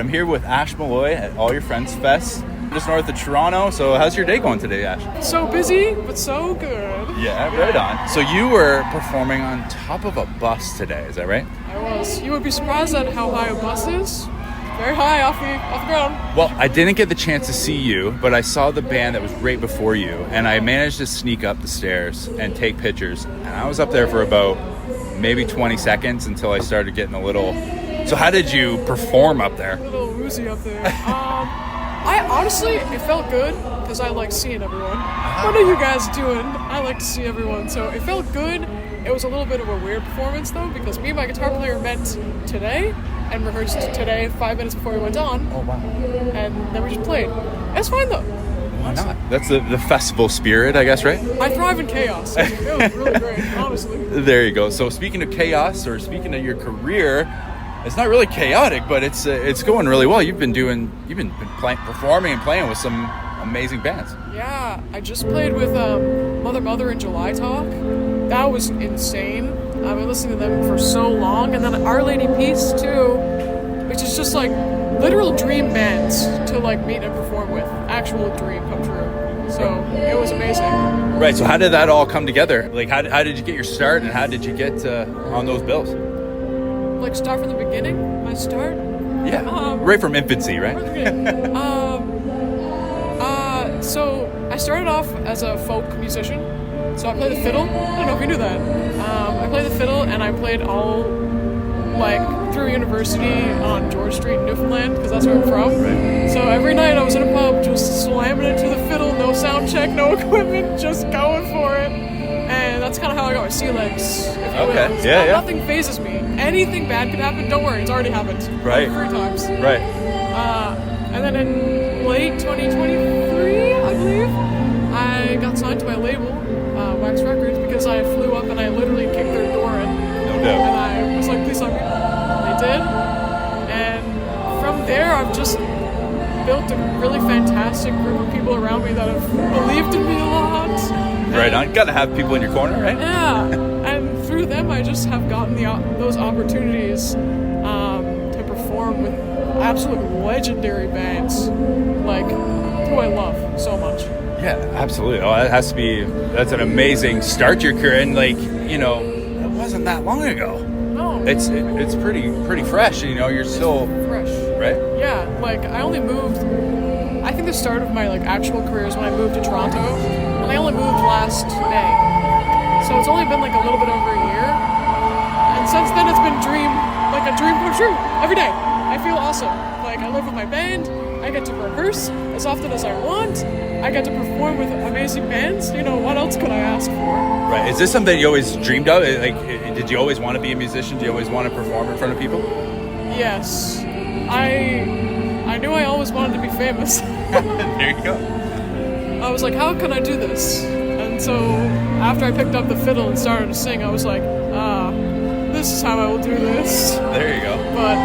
I'm here with Ash Molloy at All Your Friends Fest, just north of Toronto. So how's your day going today, Ash? So busy, but so good. Yeah, right on. So you were performing on top of a bus today, is that right? I was. You would be surprised at how high a bus is. Very high off the ground. Well, I didn't get the chance to see you, but I saw the band that was right before you, and I managed to sneak up the stairs and take pictures. And I was up there for about maybe 20 seconds until I started getting a little... So how did you perform up there? A little woozy up there. I honestly, it felt good because I like seeing everyone. What are you guys doing? I like to see everyone, so it felt good. It was a little bit of a weird performance though, because me and my guitar player met today and rehearsed today 5 minutes before we went on. Oh, wow. And then we just played. It's fine though. Why not? That's the festival spirit, I guess, right? I thrive in chaos. It was really great, honestly. There you go. So speaking of chaos, or speaking of your career, it's not really chaotic, but it's going really well. You've been performing and playing with some amazing bands. Yeah, I just played with Mother and July Talk. That was insane. I've been listening to them for so long, and then Our Lady Peace too, which is just like literal dream bands to like meet and perform with. Actual dream come true. So it was amazing. Right. So how did that all come together? Like, how did you get your start, and how did you get on those bills? Like start from the beginning. My start. Yeah. Right from infancy, right? So I started off as a folk musician. So I played the fiddle. I don't know if you knew that. I played the fiddle, and I played all like through university on George Street in Newfoundland, because that's where I'm from. Right. So every night I was in a pub just slamming into the fiddle, no sound check, no equipment, just going for it. And that's kind of how I got my sea legs. Okay. Yeah. Nothing phases me. Anything bad could happen. Don't worry, it's already happened. Right. 3 times. Right. And then in late 2023, I believe, I got signed to my label, Wax Records, because I flew up and I literally kicked their door in. No doubt. And I was like, please sign me. They did. And from there, I've just built a really fantastic group of people around me that have believed in me a lot. Right on. Got to have people in your corner, right? Yeah. And through them, I just have gotten those opportunities to perform with absolute legendary bands, like who I love so much. Yeah, absolutely. Oh, that's an amazing start to your career, and like, you know, it wasn't that long ago. No. It's pretty fresh, you know, you're still fresh. Right? Yeah, like I only moved, I think the start of my like actual career is when I moved to Toronto, and I only moved last May. So it's only been like a little bit over a year. And since then it's been a dream come true every day. I feel awesome. Like I live with my band, I get to rehearse as often as I want, I get to perform with amazing bands. You know, what else could I ask for? Right. Is this something you always dreamed of? Like, did you always want to be a musician? Do you always want to perform in front of people? Yes. I knew I always wanted to be famous. There you go. I was like, how can I do this? And so after I picked up the fiddle and started to sing, I was like, this is how I will do this. There you go. But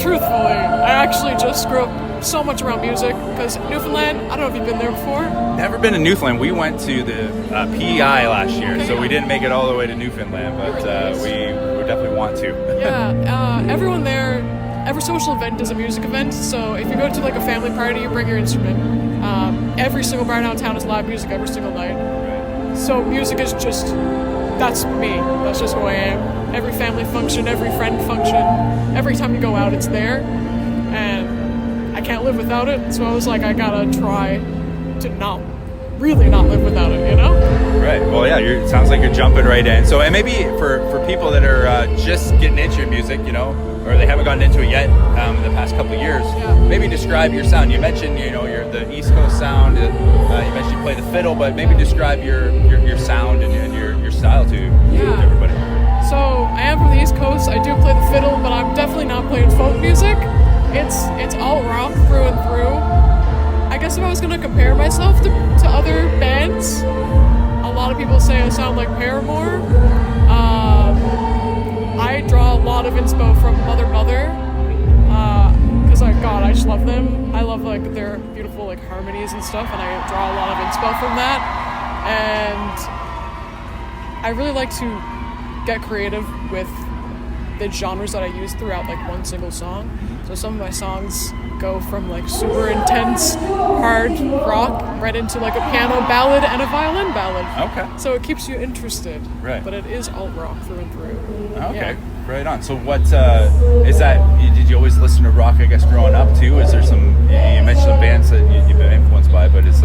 truthfully, I actually just grew up so much around music, because Newfoundland, I don't know if you've been there before. Never been to Newfoundland. We went to the PEI last year, Okay, so yeah. we didn't make it all the way to Newfoundland, but we definitely want to. Yeah, everyone there, every social event is a music event, so if you go to like a family party, you bring your instrument. Every single bar downtown is live music every single night. Right. So music is just, that's me. That's just who I am. Every family function, every friend function, every time you go out, it's there. And I can't live without it, so I was like, I gotta try to not live without it, you know? Right. Well, yeah, it sounds like you're jumping right in. So, and maybe for people that are just getting into your music, you know, or they haven't gotten into it yet in the past couple of years, maybe describe your sound. You mentioned, you know, you're the East Coast sound. You mentioned you play the fiddle, but maybe describe your sound and your style to everybody. So I am from the East Coast. I do play the fiddle, but I'm definitely not playing folk music. It's all rock through and through. I guess if I was going to compare myself to other bands, a lot of people say I sound like Paramore. I draw a lot of inspo from Mother, because I just love them. I love like their beautiful like harmonies and stuff, and I draw a lot of inspo from that. And I really like to get creative with the genres that I use throughout like one single song. So some of my songs go from like super intense hard rock right into like a piano ballad and a violin ballad. Okay. So it keeps you interested. Right. But it is alt rock through and through. Okay. Yeah. Right on. So what is that? Did you always listen to rock, I guess, growing up too? Is there some, you mentioned some bands that you've been influenced by, but is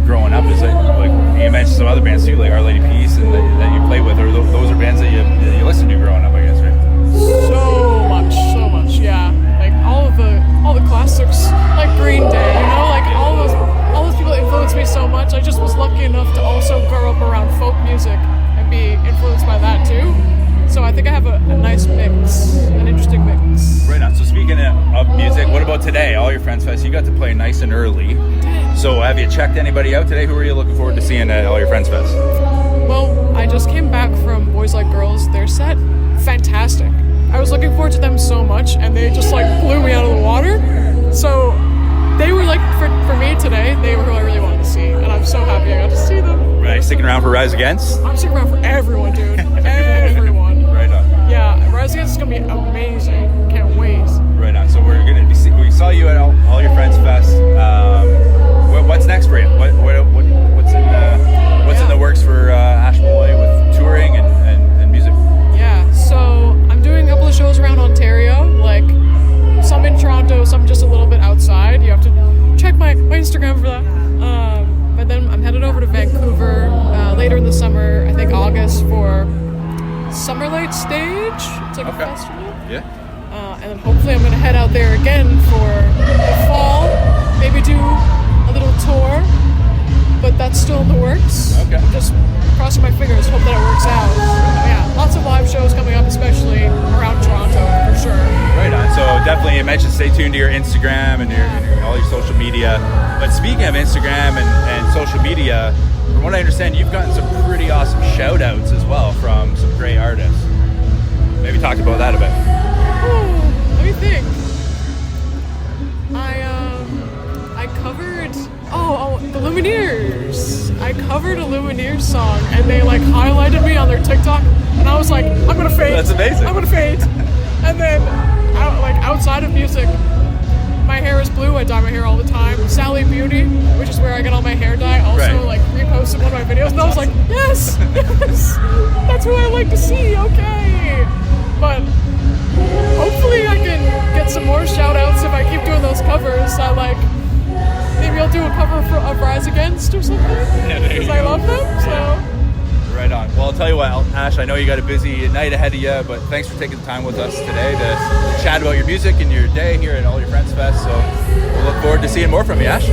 growing up, is it like you mentioned some other bands too, like Our Lady Peace, and that you play with, or those are bands that you listened to growing up, I guess, right? So much, yeah. Like all the classics, like Green Day, like all those people influenced me so much. I just was lucky enough to also grow up around folk music and be influenced by that too. So I think I have a nice mix, an interesting mix. Right on. So speaking of music, what about today? All Your Friends Fest, you got to play nice and early. So have you checked anybody out today? Who are you looking forward to seeing at All Your Friends Fest? Well, I just came back from Boys Like Girls. Their set, fantastic. I was looking forward to them so much, and they just like blew me out of the water. So they were like, for me today, they were who I really wanted to see, and I'm so happy I got to see them. Right, sticking around for Rise Against? I'm sticking around for everyone, dude. Everyone. Right on. Yeah, Rise Against is gonna be amazing. Can't wait. Right on. So we saw you at All Your Friends Fest. What's next for you? What's in the works for Ash Molloy with touring and music? Yeah, so I'm doing a couple of shows around Ontario, like some in Toronto, some just a little bit outside. You have to check my Instagram for that. But then I'm headed over to Vancouver later in the summer, I think August, for Summer Light Stage. It's like a festival. Yeah. And then hopefully I'm going to head out there again for the fall, maybe do a little tour, but that's still in the works. Okay. I'm just crossing my fingers, hope that it works out. Yeah, lots of live shows coming up, especially around Toronto, for sure. Right on. So definitely, you mentioned stay tuned to your Instagram and all your social media. But speaking of Instagram and social media, from what I understand, you've gotten some pretty awesome shout-outs as well from some great artists. Maybe talk about that a bit. Let me think. I covered the Lumineers. I covered a Lumineers song, and they like highlighted me on their TikTok, and I was like, I'm gonna faint. That's amazing. I'm gonna faint. And then, outside of music, my hair is blue. I dye my hair all the time. Sally Beauty, which is where I get all my hair dye, also reposted one of my videos, and I was like, yes, that's who I like to see. Okay, but hopefully I can get some more shout outs if I keep doing those covers. Maybe I'll do a cover of Rise Against or something, because I love them, so. Right on. Well, I'll tell you what, Ash, I know you got a busy night ahead of you, but thanks for taking the time with us today to chat about your music and your day here at All Your Friends Fest, so we'll look forward to seeing more from you, Ash.